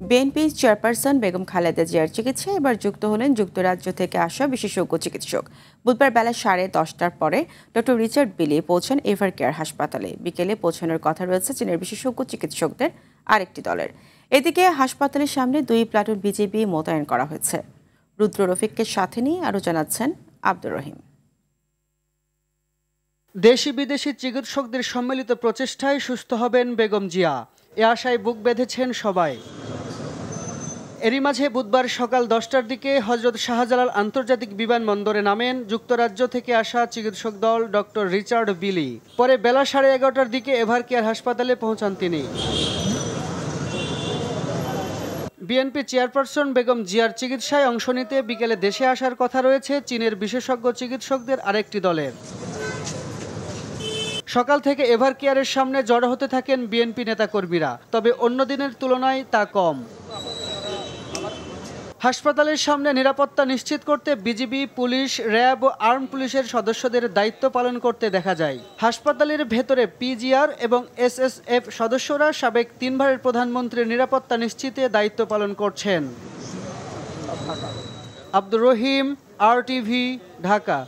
BNP chairperson Begum Khaleda জিয়ার চিকিৎসায় এবার যুক্ত হলেন যুক্তরাজ্য থেকে আসা বিশেষজ্ঞ চিকিৎসক। বুধবার বেলা 10:30টার পরে ডক্টর রিচার্ড বিলি পৌঁছান এভার কেয়ার হাসপাতালে। বিকেলে পৌঁছানোর কথা রয়েছে চীনের বিশেষজ্ঞ চিকিৎসকদের আরেকটি দলের। এদিকে হাসপাতালের সামনে 2 প্লাটুন বিজিবি মোতায়েন করা হয়েছে। রুদ্র রফিককে সাথে নিয়ে আরও জানাচ্ছেন আব্দুর রহিম। দেশি বিদেশি চিকিৎসকদের সম্মিলিত প্রচেষ্টায় সুস্থ হবেন বেগম জিয়া, এ আশায় বুক বেঁধেছেন সবাই। এরই মাঝে বুধবার সকাল 10টার দিকে হজরত শাহজালাল আন্তর্জাতিক বিমানবন্দরে নামেন যুক্তরাজ্য থেকে আসা চিকিৎসক দল ডক্টর রিচার্ড বিলি। পরে বেলা 11:30টার দিকে এভার কেয়ার হাসপাতালে পৌঁছান তিনি। বিএনপি চেয়ারপারসন বেগম জিয়ার চিকিৎসায় অংশ নিতে বিকেলে দেশে আসার কথা রয়েছে চীনের বিশেষজ্ঞ চিকিৎসকদের আরেকটি দলের। সকাল থেকে এভার কেয়ারের সামনে জড়ো হতে থাকেন বিএনপি নেতাকর্মীরা, তবে অন্য দিনের তুলনায় তা কম। হাসপাতালের সামনে নিরাপত্তা নিশ্চিত করতে বিজিবি, পুলিশ, র্যাব ও আর্ম পুলিশের সদস্যদের দায়িত্ব পালন করতে দেখা যায়। হাসপাতালের ভেতরে পিজিআর এবং এসএসএফ সদস্যরা সাবেক 3বারের প্রধানমন্ত্রীর নিরাপত্তা নিশ্চিতে দায়িত্ব পালন করছেন। আব্দুর রহিম, RTV, ঢাকা।